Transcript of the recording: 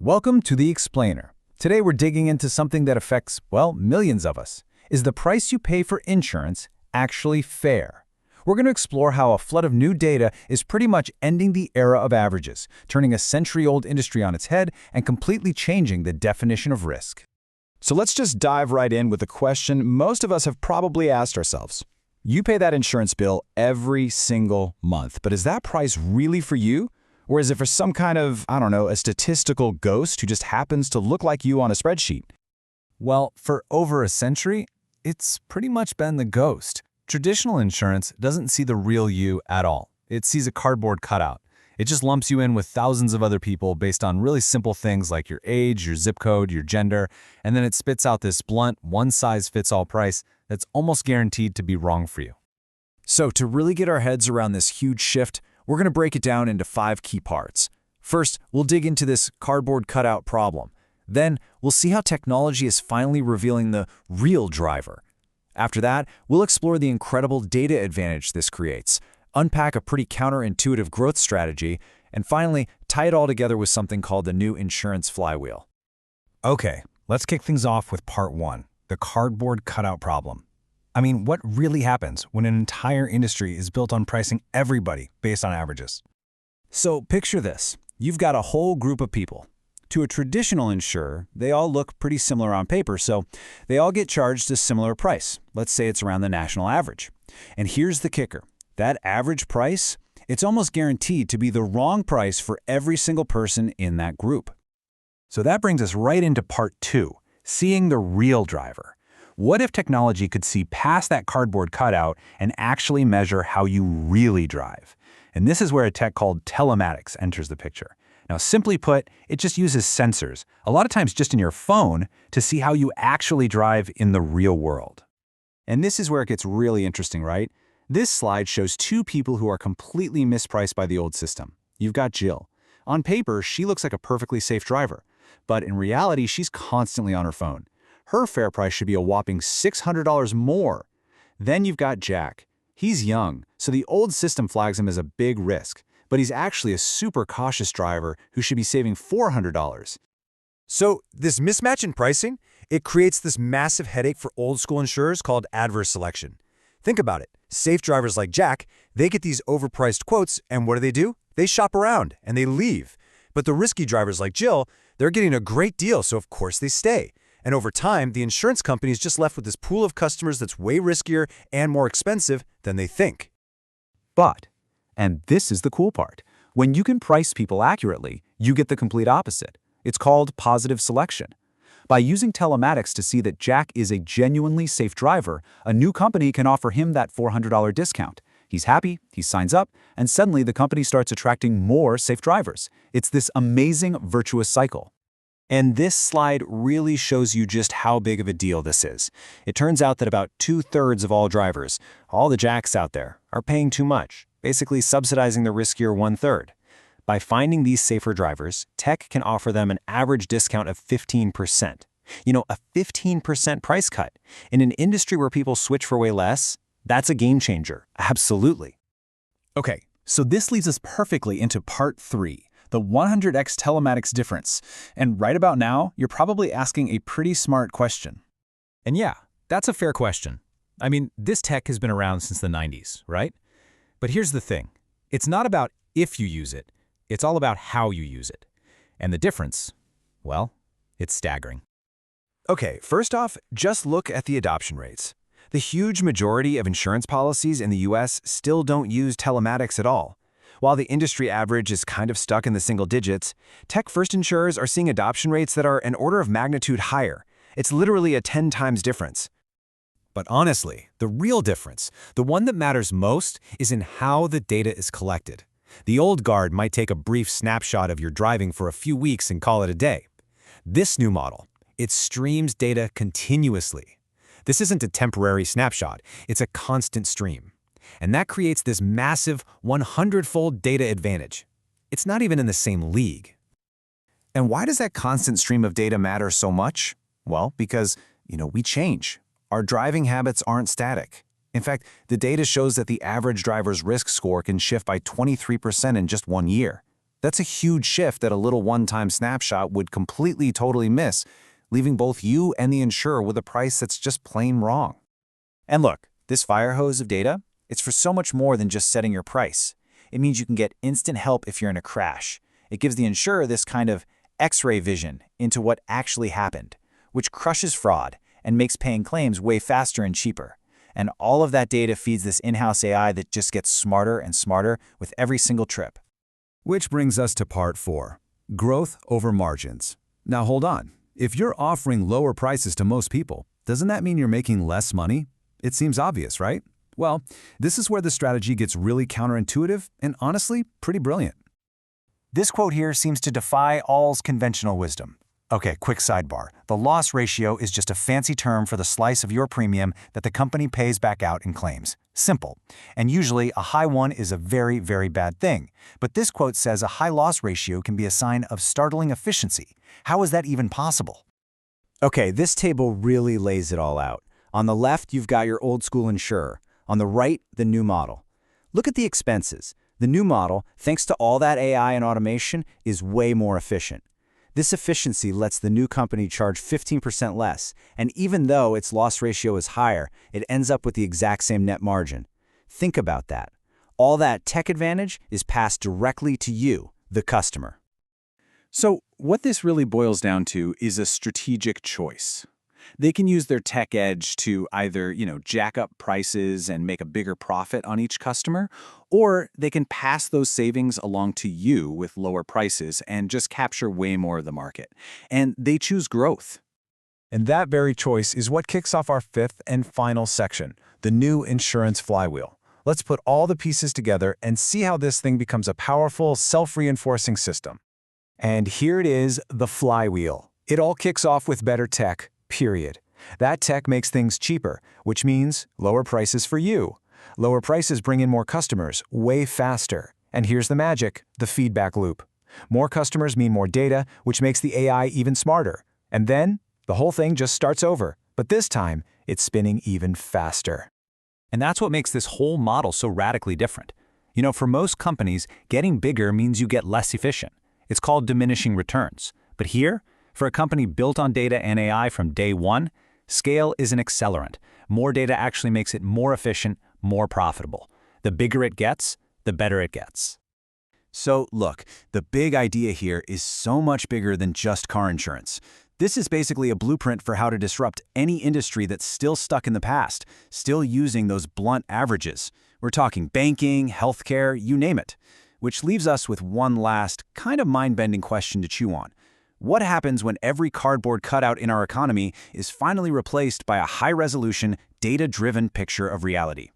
Welcome to The Explainer. Today we're digging into something that affects, well, millions of us. Is the price you pay for insurance actually fair? We're going to explore how a flood of new data is pretty much ending the era of averages, turning a century-old industry on its head and completely changing the definition of risk. So let's just dive right in with a question most of us have probably asked ourselves. You pay that insurance bill every single month, but is that price really for you? Or is it for some kind of, a statistical ghost who just happens to look like you on a spreadsheet? Well, for over a century, it's pretty much been the ghost. Traditional insurance doesn't see the real you at all. It sees a cardboard cutout. It just lumps you in with thousands of other people based on really simple things like your age, your zip code, your gender, and then it spits out this blunt, one-size-fits-all price that's almost guaranteed to be wrong for you. So to really get our heads around this huge shift, we're going to break it down into 5 key parts. First, we'll dig into this cardboard cutout problem. Then, we'll see how technology is finally revealing the real driver. After that, we'll explore the incredible data advantage this creates, unpack a pretty counterintuitive growth strategy, and finally, tie it all together with something called the new insurance flywheel. Okay, let's kick things off with part 1, the cardboard cutout problem. I mean, what really happens when an entire industry is built on pricing everybody based on averages? So picture this. You've got a whole group of people. To a traditional insurer, they all look pretty similar on paper, so they all get charged a similar price. Let's say it's around the national average. And here's the kicker. That average price, it's almost guaranteed to be the wrong price for every single person in that group. So that brings us right into part 2, seeing the real driver. What if technology could see past that cardboard cutout and actually measure how you really drive? And this is where a tech called telematics enters the picture. Now, simply put, it just uses sensors, a lot of times just in your phone, to see how you actually drive in the real world. And this is where it gets really interesting, right? This slide shows 2 people who are completely mispriced by the old system. You've got Jill. On paper, she looks like a perfectly safe driver, but in reality, she's constantly on her phone. Her fair price should be a whopping $600 more. Then you've got Jack. He's young, so the old system flags him as a big risk, but he's actually a super cautious driver who should be saving $400. So this mismatch in pricing, it creates this massive headache for old school insurers called adverse selection. Think about it. Safe drivers like Jack, they get these overpriced quotes, and what do? They shop around and they leave. But the risky drivers like Jill, they're getting a great deal, so of course they stay. And over time, the insurance company is just left with this pool of customers that's way riskier and more expensive than they think. But, and this is the cool part, when you can price people accurately, you get the complete opposite. It's called positive selection. By using telematics to see that Jack is a genuinely safe driver, a new company can offer him that $400 discount. He's happy, he signs up, and suddenly the company starts attracting more safe drivers. It's this amazing virtuous cycle. And this slide really shows you just how big of a deal this is. It turns out that about 2/3 of all drivers, all the Jacks out there, are paying too much, basically subsidizing the riskier 1/3. By finding these safer drivers, tech can offer them an average discount of 15%. A 15% price cut. In an industry where people switch for way less, that's a game changer, absolutely. Okay, so this leads us perfectly into part 3. The 100x telematics difference. And right about now, you're probably asking a pretty smart question. And yeah, that's a fair question. I mean, this tech has been around since the 90s, right? But here's the thing. It's not about if you use it. It's all about how you use it. And the difference, well, it's staggering. Okay, first off, just look at the adoption rates. The huge majority of insurance policies in the US still don't use telematics at all. While the industry average is kind of stuck in the single digits, tech-first insurers are seeing adoption rates that are an order of magnitude higher. It's literally a 10 times difference. But honestly, the real difference, the one that matters most, is in how the data is collected. The old guard might take a brief snapshot of your driving for a few weeks and call it a day. This new model, it streams data continuously. This isn't a temporary snapshot, it's a constant stream. And that creates this massive 100-fold data advantage. It's not even in the same league. And why does that constant stream of data matter so much? Well, because, we change. Our driving habits aren't static. In fact, the data shows that the average driver's risk score can shift by 23% in just 1 year. That's a huge shift that a little one-time snapshot would completely, totally miss, leaving both you and the insurer with a price that's just plain wrong. And look, this fire hose of data, it's for so much more than just setting your price. It means you can get instant help if you're in a crash. It gives the insurer this kind of X-ray vision into what actually happened, which crushes fraud and makes paying claims way faster and cheaper. And all of that data feeds this in-house AI that just gets smarter and smarter with every single trip. Which brings us to part 4, growth over margins. Now hold on. If you're offering lower prices to most people, doesn't that mean you're making less money? It seems obvious, right? Well, this is where the strategy gets really counterintuitive and honestly, pretty brilliant. This quote here seems to defy all's conventional wisdom. Okay, quick sidebar. The loss ratio is just a fancy term for the slice of your premium that the company pays back out in claims. Simple. And usually, a high one is a very, very bad thing. But this quote says a high loss ratio can be a sign of startling efficiency. How is that even possible? Okay, this table really lays it all out. On the left, you've got your old school insurer. On the right, the new model. Look at the expenses. The new model, thanks to all that AI and automation, is way more efficient. This efficiency lets the new company charge 15% less, and even though its loss ratio is higher, it ends up with the exact same net margin. Think about that. All that tech advantage is passed directly to you, the customer. So what this really boils down to is a strategic choice. They can use their tech edge to either, jack up prices and make a bigger profit on each customer, or they can pass those savings along to you with lower prices and just capture way more of the market. And they choose growth. And that very choice is what kicks off our 5th and final section, the new insurance flywheel. Let's put all the pieces together and see how this thing becomes a powerful, self-reinforcing system. And here it is, the flywheel. It all kicks off with better tech. Period. That tech makes things cheaper, which means lower prices for you. Lower prices bring in more customers way faster. And here's the magic, the feedback loop. More customers mean more data, which makes the AI even smarter. And then, the whole thing just starts over. But this time, it's spinning even faster. And that's what makes this whole model so radically different. For most companies, getting bigger means you get less efficient. It's called diminishing returns. But here, for a company built on data and AI from day one, scale is an accelerant. More data actually makes it more efficient, more profitable. The bigger it gets, the better it gets. So look, the big idea here is so much bigger than just car insurance. This is basically a blueprint for how to disrupt any industry that's still stuck in the past, still using those blunt averages. We're talking banking, healthcare, you name it. Which leaves us with one last, kind of mind-bending question to chew on. What happens when every cardboard cutout in our economy is finally replaced by a high-resolution, data-driven picture of reality?